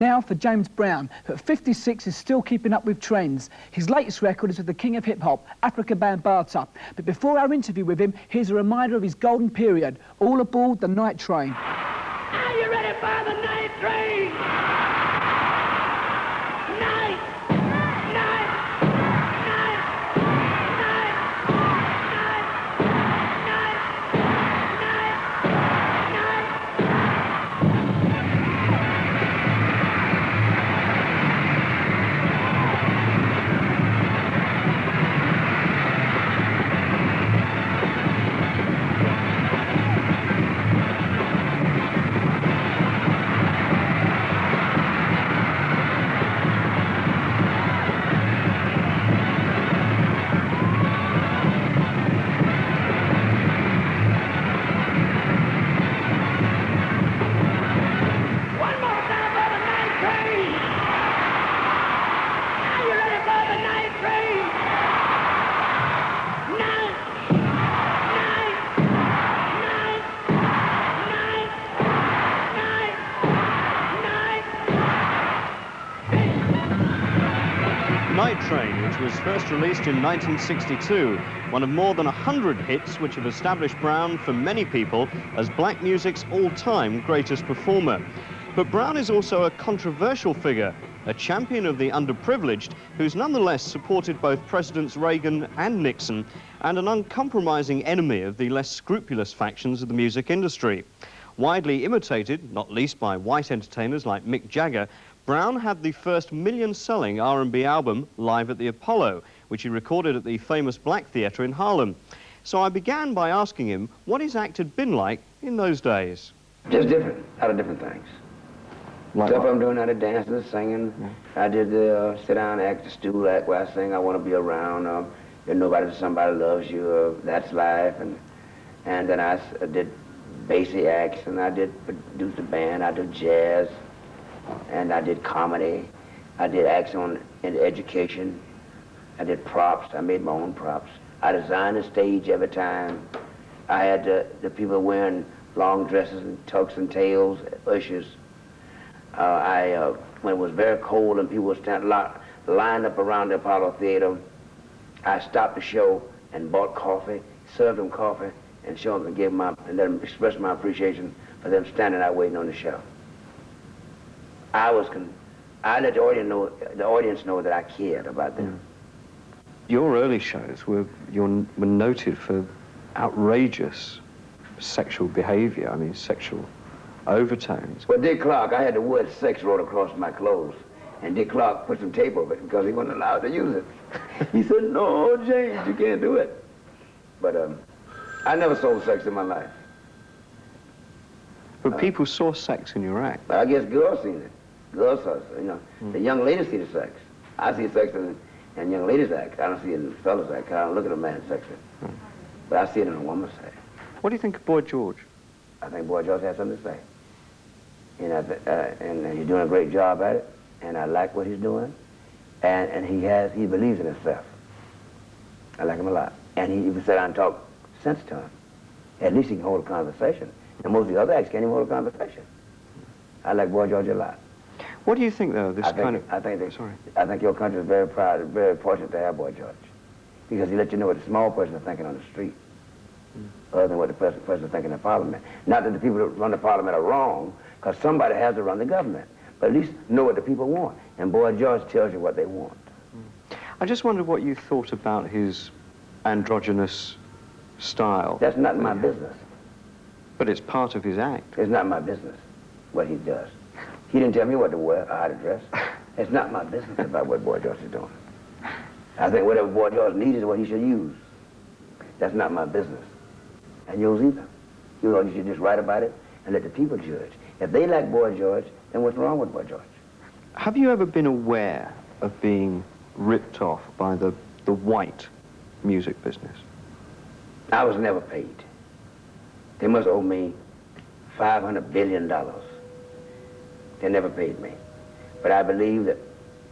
Now for James Brown, who at 56 is still keeping up with trends. His latest record is with the king of hip-hop, Africa Bambaataa. But before our interview with him, here's a reminder of his golden period. All aboard the night train. Are you ready for the night train? Night! Night Train, which was first released in 1962, one of more than 100 hits which have established Brown for many people as black music's all-time greatest performer. But Brown is also a controversial figure, a champion of the underprivileged, who's nonetheless supported both Presidents Reagan and Nixon, and an uncompromising enemy of the less scrupulous factions of the music industry. Widely imitated, not least by white entertainers like Mick Jagger, Brown had the first million-selling R&B album, Live at the Apollo, which he recorded at the famous Black Theatre in Harlem. So I began by asking him what his act had been like in those days. Just different, out of different things. Like Stuff what? I'm doing, out of dancing, singing. Yeah. I did the sit-down act, the stool act, where I sing, I want to be around, if nobody, somebody loves you, that's life. And then I did basic acts, and I did produce the band, I did jazz, and I did comedy. I did acts in education. I did props. I made my own props. I designed the stage every time. I had the people wearing long dresses and tucks and tails, ushers. When it was very cold and people were lined up around the Apollo Theater, I stopped the show and bought coffee, served them coffee, and showed them and gave them and let them express my appreciation for them standing out waiting on the show. I let the audience know that I cared about them. Your early shows were noted for outrageous sexual behavior, I mean, sexual overtones. Well, Dick Clark, I had the word sex wrote across my clothes, and Dick Clark put some tape over it because he wasn't allowed to use it. He said, "No, James, you can't do it." But I never sold sex in my life. But people saw sex in your act. But I guess girls seen it. Girls saw it, you know. The young ladies see the sex. I see sex in young ladies' act. I don't see it in fellas' act. I don't look at a man's sex. But I see it in a woman's act. What do you think of Boy George? I think Boy George has something to say. And he's doing a great job at it, and I like what he's doing. And he believes in himself. I like him a lot. And he even sit down and talk sense to him. At least he can hold a conversation. And most of the other acts can't even hold a conversation. I like Boy George a lot. What do you think, though, I think your country is very proud, very fortunate to have Boy George. Because he let you know what the small person is thinking on the street, other than what the person is thinking in Parliament. Not that the people that run the Parliament are wrong, because somebody has to run the government. But at least know what the people want. And Boy George tells you what they want. I just wondered what you thought about his androgynous style. That's not my business. But it's part of his act. It's not my business, what he does. He didn't tell me what to wear or how to dress. It's not my business about what Boy George is doing. I think whatever Boy George needs is what he should use. That's not my business. And yours either. You know, you should just write about it and let the people judge. If they like Boy George, then what's wrong with Boy George? Have you ever been aware of being ripped off by the white music business? I was never paid. They must owe me $500 billion. They never paid me. But I believe that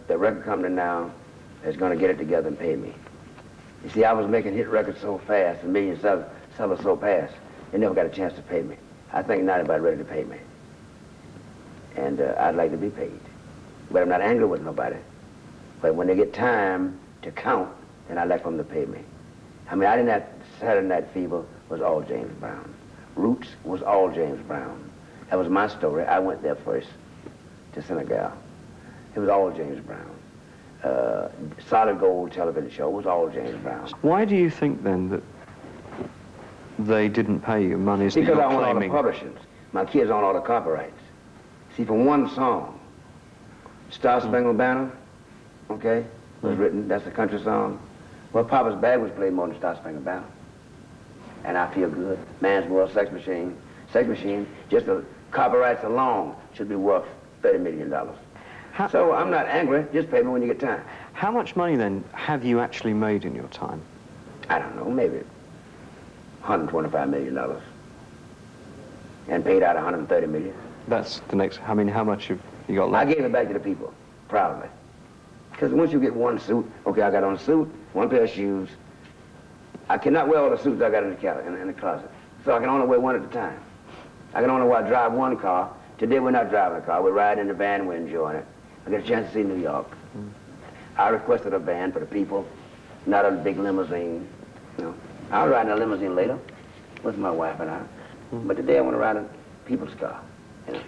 the record company now is going to get it together and pay me. You see, I was making hit records so fast and million sellers so fast, they never got a chance to pay me. I think now everybody's ready to pay me. And I'd like to be paid. but I'm not angry with nobody. But when they get time to count, then I like for them to pay me. I mean, I didn't have Saturday Night Fever was all James Brown. Roots was all James Brown. That was my story. I went there first to Senegal. It was all James Brown. Solid Gold television show was all James Brown. Why do you think then that they didn't pay you monies that you're Because I own all the claiming? publishings. My kids own all the copyrights. See, for one song, Star Spangled Banner, okay, was written, that's a country song. Well, Papa's Bag was played more than Star Spangled Banner. And I feel good. Man's World, Sex Machine. Sex Machine, just the copyrights alone should be worth $30 million. So I'm not angry, just pay me when you get time. How much money then have you actually made in your time? I don't know, maybe $125 million. And paid out $130 million. That's the next, I mean, how much have you got I left? gave it back to the people, proudly. Because once you get one suit, okay, I got on a suit, one pair of shoes. I cannot wear all the suits I got in the closet. So I can only wear one at a time. I can only drive one car. Today we're not driving a car, we're riding in the van, we're enjoying it. I get a chance to see New York. I requested a van for the people, not a big limousine. You know, I'll ride in a limousine later with my wife and I. But today I want to ride in people's car. You know.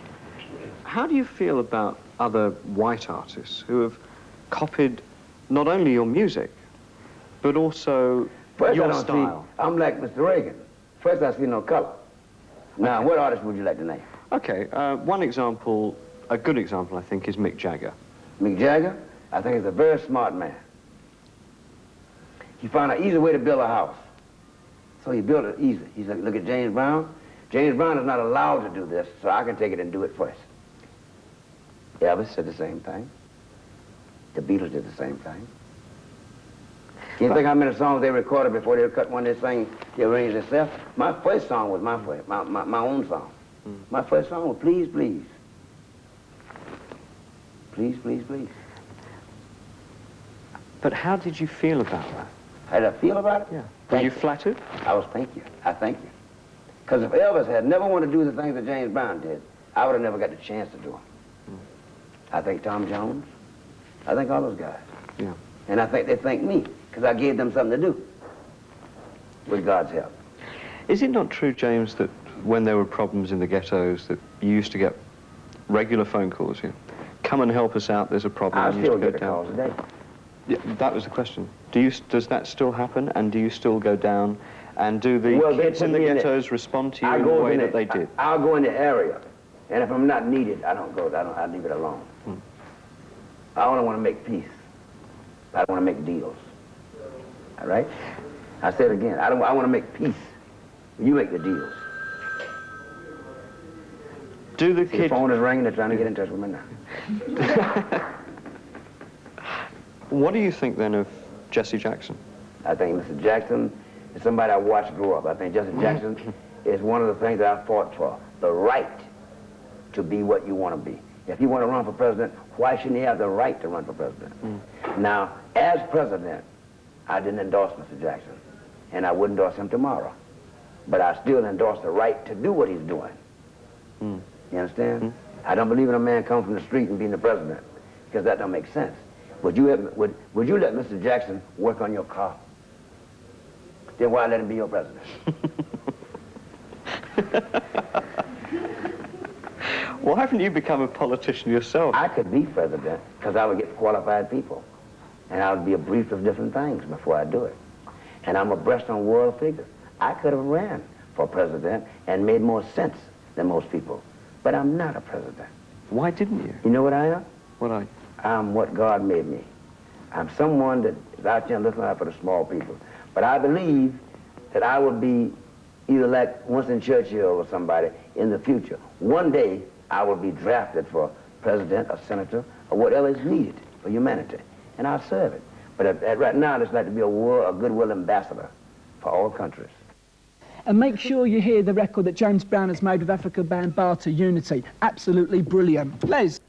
How do you feel about other white artists who have copied not only your music, but also First, your I don't style? see, I'm like Mr. Reagan. First, I see no color. Now, Okay. what artist would you like to name? Okay, one example, a good example, I think, is Mick Jagger. Mick Jagger, I think, is a very smart man. He found an easy way to build a house. So he built it easy. He's like, look at James Brown. James Brown is not allowed to do this, so I can take it and do it first. Elvis did the same thing. The Beatles did the same thing. Can you think how many songs they recorded before they cut one they sang, they arranged themselves? My first song was my own song. My first song was Please, Please. Please, please, please. But how did you feel about that? How did I feel about it? Yeah. Were Thank you you. flattered? I was thank you. I thank you. Because if Elvis had never wanted to do the things that James Brown did, I would have never got the chance to do them. I thank Tom Jones. I thank all those guys. Yeah. And I think they thank me because I gave them something to do with God's help. Is it not true, James, that when there were problems in the ghettos, that you used to get regular phone calls? You know, come and help us out, there's a problem. I and you still used to get go the calls today. Yeah, that was the question. Does that still happen? And do you still go down? And do the Well, they kids put in the me in it. ghettos respond to you I in the go way in that they did? I'll go in the area, and if I'm not needed, I don't go. I leave it alone. I only want to make peace. I don't want to make deals. All right? I say it again. I want to make peace. You make the deals. Do the See, the kids... phone is ringing. They're trying to get in touch with me now. What do you think then of Jesse Jackson? I think Mr. Jackson is somebody I watched grow up. I think Jesse Jackson is one of the things that I fought for. The right to be what you want to be. If you want to run for president, why shouldn't he have the right to run for president? Now, as president, I didn't endorse Mr. Jackson, and I wouldn't endorse him tomorrow. But I still endorse the right to do what he's doing. You understand? I don't believe in a man coming from the street and being the president, because that don't make sense. Would you let Mr. Jackson work on your car? Then why let him be your president? Why haven't you become a politician yourself? I could be president because I would get qualified people. And I would be briefed of different things before I do it. And I'm abreast on world figures. I could have ran for president and made more sense than most people. But I'm not a president. Why didn't you? You know what I am? What I... I'm what God made me. I'm someone that is out there looking out for the small people. But I believe that I will be either like Winston Churchill or somebody in the future. One day, I will be drafted for president or senator or whatever is needed for humanity. And I'll serve it. But right now, I'd just like to be a goodwill ambassador for all countries. And make sure you hear the record that James Brown has made with Africa band Barter, Unity. Absolutely brilliant. Les.